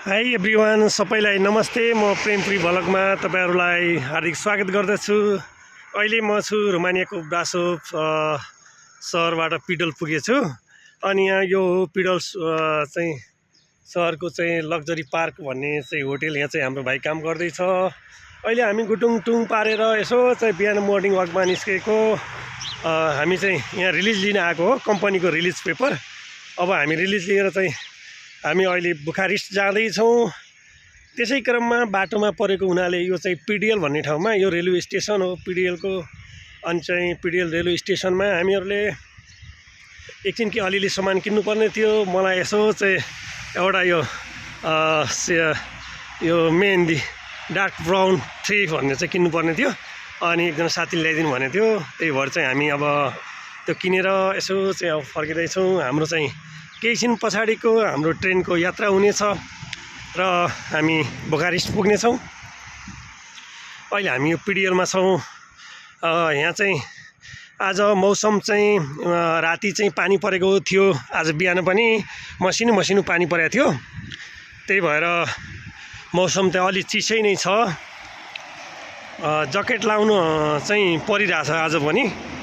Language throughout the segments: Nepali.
हाई एभ्रिवान, सबैलाई नमस्ते। म प्रेमपुरी भ्लगमा तपाईहरुलाई हार्दिक स्वागत गर्दछु। अहिले म छु रोमानियाको ब्रासोभ सहरबाट पिडल पुगेछु। अनि यहाँ यो पिडल चाहिँ सहरको चाहिँ लग्जरी पार्क भन्ने चाहिँ होटल, यहाँ चाहिँ हाम्रो भाइ काम गर्दैछ। अहिले हामी गुटुङटुङ पारेर यसो चाहिँ बिहान मर्निङ वाकमा निस्केको। हामी चाहिँ यहाँ रिलिज लिन आएको हो, कम्पनीको रिलिज पेपर। अब हामी रिलिज लिएर चाहिँ हामी अहिले बुखारेस्ट जाँदैछौँ। त्यसै क्रममा बाटोमा परेको हुनाले यो चाहिँ पिडिएल भन्ने ठाउँमा, यो रेलवे स्टेसन हो पिडिएलको। अनि चाहिँ पिडिएल रेलवे स्टेसनमा हामीहरूले एकछिन के अलिअलि सामान किन्नुपर्ने थियो। मलाई यसो चाहिँ एउटा यो मेहन्दी डार्क ब्राउन 3 भन्ने चाहिँ किन्नुपर्ने थियो। अनि एकजना साथीले ल्याइदिनु भनेको थियो, त्यही भएर चाहिँ हामी अब त्यो किनेर यसो चाहिँ अब फर्किँदैछौँ। हाम्रो चाहिँ केही छिन पछाडिको हाम्रो ट्रेनको यात्रा हुनेछ र हामी बुखारेस्ट पुग्नेछौँ। अहिले हामी यो पिडिएलमा छौँ। यहाँ चाहिँ आज मौसम चाहिँ राति चाहिँ पानी परेको थियो, आज बिहान पनि मसिनो पानी परेको थियो। त्यही भएर मौसम चाहिँ अलि चिसै नै छ। ज्याकेट लाउनु चाहिँ परिरहेछ आज पनि।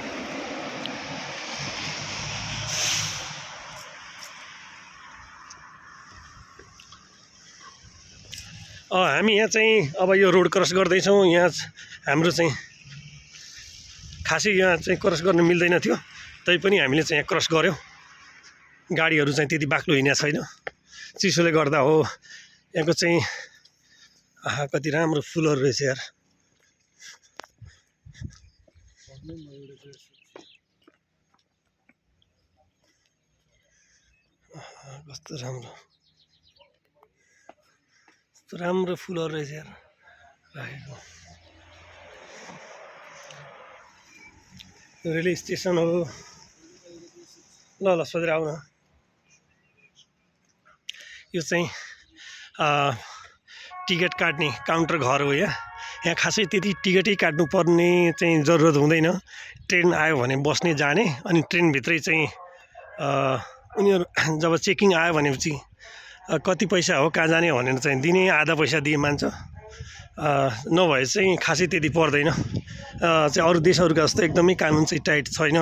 हामी यहाँ चाहिँ अब यो रोड क्रस गर्दैछौँ। यहाँ हाम्रो चाहिँ खासै यहाँ चाहिँ क्रस गर्न मिल्दैन थियो, तैपनि हामीले चाहिँ यहाँ क्रस गऱ्यौँ। गाडीहरू चाहिँ त्यति बाक्लो हिँडेको छैन, चिसोले गर्दा हो। यहाँको चाहिँ कति राम्रो फुलहरू रहेछ यार, कस्तो राम्रो फुलहरू रहेछ यार राखेको। रेलवे स्टेसन हो। ल सोधेर आउन। यो चाहिँ टिकट काट्ने काउन्टर घर हो। यहाँ खासै त्यति टिकटै काट्नु पर्ने चाहिँ जरुरत हुँदैन। ट्रेन आयो भने बस्ने जाने, अनि ट्रेनभित्रै चाहिँ उनीहरू जब चेकिङ आयो भनेपछि कति पैसा हो कहाँ जाने भनेर चाहिँ दिने, आधा पैसा दिए मान्छ। नभए चाहिँ खासै त्यति पर्दैन। चाहिँ अरू देशहरूका जस्तो एकदमै कानुन चाहिँ टाइट छैन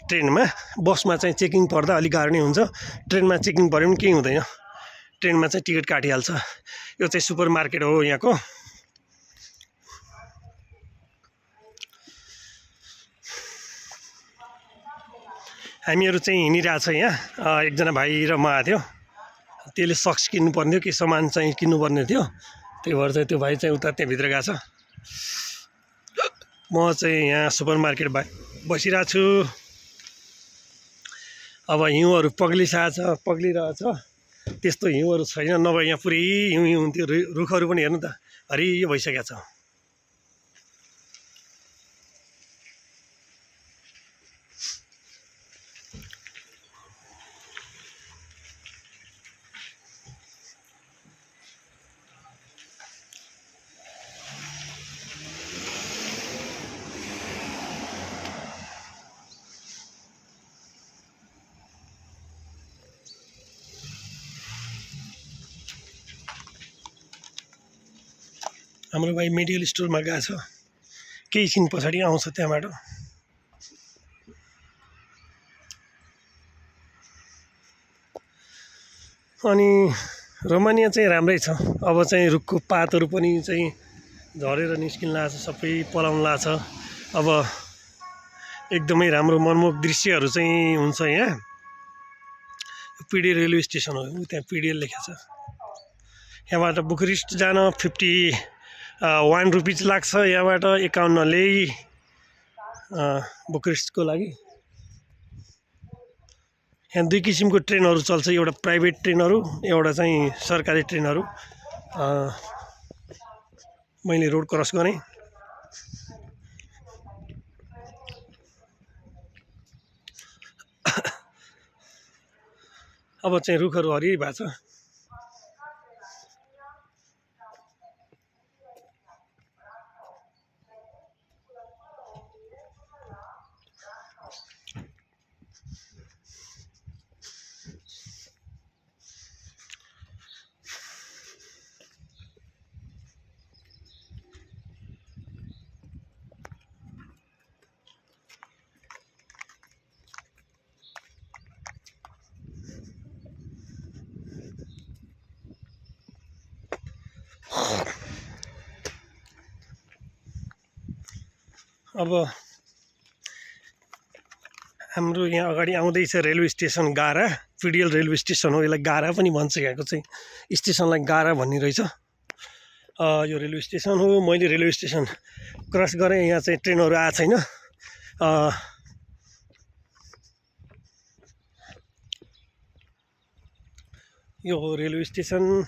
ट्रेनमा। बसमा चाहिँ चेकिङ पर्दा अलिक गाह्रो नै हुन्छ, ट्रेनमा चेकिङ पऱ्यो पनि केही हुँदैन, ट्रेनमा चाहिँ टिकट काटिहाल्छ। यो चाहिँ सुपर मार्केट हो यहाँको। हामीहरू चाहिँ हिँडिरहेछ। यहाँ एकजना भाइ र म आएको थियो, त्यसले सक्स किन्नुपर्ने थियो, के सामान चाहिँ किन्नुपर्ने थियो। त्यही भएर चाहिँ त्यो भाइ चाहिँ उता त्यहाँभित्र गएको छ। म चाहिँ यहाँ सुपर मार्केट बसिरहेको छु। अब हिउँहरू पग्लिरहेछ, त्यस्तो हिउँहरू छैन, नभए यहाँ पुरै हिउँ हुन्थ्यो। रुखहरू पनि हेर्नु त हरियो भइसकेको छ। हाम्रो भाइ मेडिकल स्टोरमा गएको छ, केही छिन पछाडि आउँछ त्यहाँबाट। अनि रोमानिया चाहिँ राम्रै छ। अब चाहिँ रुखको पातहरू पनि चाहिँ झरेर निस्किन लाग्छ, सबै पलाउन लाग्छ। अब एकदमै राम्रो मनमोहक दृश्यहरू चाहिँ हुन्छ। यहाँ पिडिएल रेलवे स्टेसन हो, त्यहाँ पिडिएल लेखेको छ। यहाँबाट बुखारेस्ट जान 51 रुपिज लाग्छ। यहाँबाट 51ले बुखारेस्टको लागि। यहाँ दुई किसिमको ट्रेनहरू चल्छ, एउटा प्राइभेट ट्रेनहरू, एउटा चाहिँ सरकारी ट्रेनहरू। मैले रोड क्रस गरेँ। अब चाहिँ रुखहरू हरियो भएको छ। अब हाम्रो यहाँ अगाडि आउँदैछ रेलवे स्टेसन गारा, पिडिएल रेलवे स्टेसन हो, यसलाई गारा पनि भन्छ। यहाँको चाहिँ स्टेसनलाई गारा भन्ने रहेछ। यो रेलवे स्टेसन हो। मैले रेलवे स्टेसन क्रस गरेँ, यहाँ चाहिँ ट्रेनहरू आएको छैन। यो हो रेलवे स्टेसन।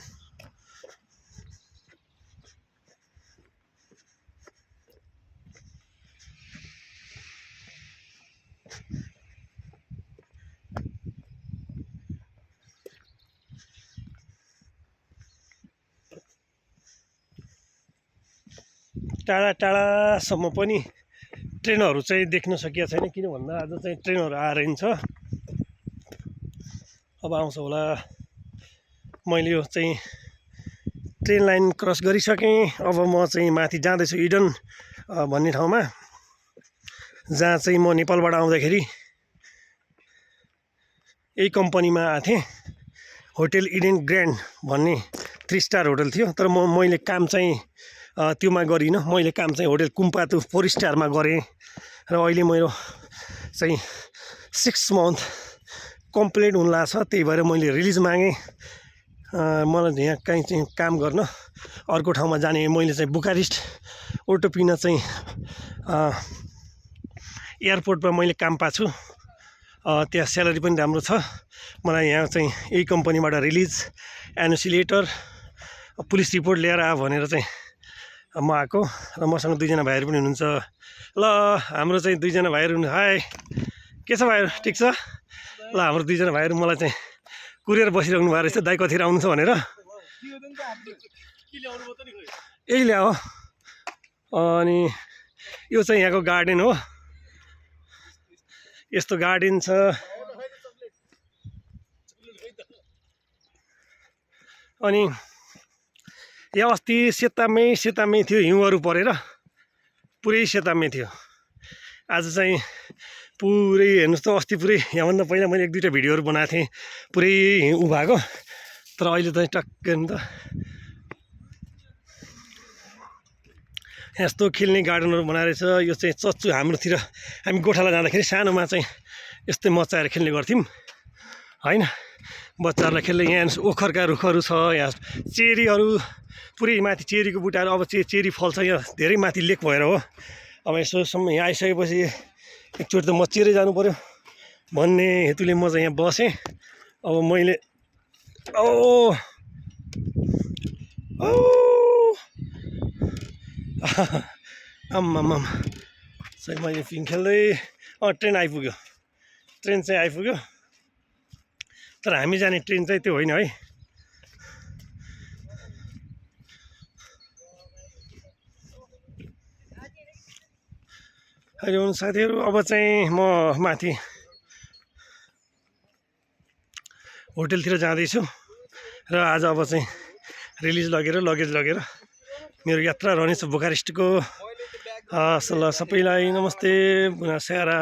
टाढा टाढासम्म पनि ट्रेनहरू चाहिँ देख्न सकिएको छैन, किन भन्दा आज चाहिँ ट्रेनहरू आएर छ। अब आउँछ होला। मैले यो चाहिँ ट्रेन लाइन क्रस गरिसकेँ। अब म चाहिँ माथि जाँदैछु इडन भन्ने ठाउँमा, जहाँ चाहिँ म नेपालबाट आउँदाखेरि यही कम्पनीमा आएको थिएँ। होटेल इडेन ग्रान्ड भन्ने 3 स्टार होटल थियो, तर मैले काम चाहिँ त्योमा गरिनँ। मैले काम चाहिँ होटेल कुम्पातु 4 स्टारमा गरेँ। र अहिले मेरो चाहिँ 6 मन्थ कम्प्लिट हुन लाग्छ, त्यही भएर मैले रिलिज मागेँ। मलाई यहाँ कहीँ चाहिँ काम गर्न अर्को ठाउँमा जाने। मैले चाहिँ बुकारेस्ट ओटोपिना चाहिँ एयरपोर्टमा मैले काम पाएको छु। त्यहाँ स्यालेरी पनि राम्रो छ। मलाई यहाँ चाहिँ यही कम्पनीबाट release, NOC letter, police report लिएर आ भनेर चाहिँ म आएको। र मसँग 2 जना भाइहरू पनि हुनुहुन्छ। ल हाम्रो चाहिँ 2 जना भाइहरू हुनु। हाई, के छ भाइहरू, ठिक छ? ल हाम्रो 2 जना भाइहरू मलाई चाहिँ कुरेर बसिरहनु भएको रहेछ, दाइ कतिखेर आउनु छ भनेर। यही ल्याऊ। अनि यो चाहिँ यहाँको गार्डन हो। यस्तो गार्डन छ। अनि यहाँ अस्ति सेतामै थियो, हिउँहरू परेर पुरै सेतामै थियो। आज चाहिँ पुरै हेर्नुहोस् त, अस्ति पुरै यहाँभन्दा पहिला मैले 1-2टा भिडियोहरू बनाएको थिएँ, पुरै हिउँ भएको। तर अहिले चाहिँ टक्कै नि त यस्तो खेल्ने गार्डनहरू बनाएर छ। यो चाहिँ चच्चु हाम्रोतिर हामी गोठाला जाँदाखेरि सानोमा चाहिँ यस्तै मचाएर खेल्ने गर्थ्यौँ होइन, बच्चाहरूलाई खेल्ने। यहाँ ओखरका रुखहरू छ, यहाँ चेरीहरू पुरै माथि चेरीको बुट्टाहरू। अब चेरी फल्छ यहाँ धेरै माथि लेक भएर हो। अब यसोसम्म यहाँ आइसकेपछि एकचोटि त म चेरै जानु पऱ्यो भन्ने हेतुले म चाहिँ यहाँ बसेँ। अब मैले आम्मामा चाहिँ मैले फिङ खेल्दै ट्रेन आइपुग्यो। ट्रेन चाहिँ आइपुग्यो, तर हामी जाने ट्रेन चाहिँ त्यो होइन है। अहिले साथीहरू अब चाहिँ म माथि होटेलतिर जाँदैछु। र आज अब चाहिँ रिलिज लगेज लगेर मेरो यात्रा रहनेछ बुकारेस्टको। सबैलाई नमस्ते, बुनासेरा।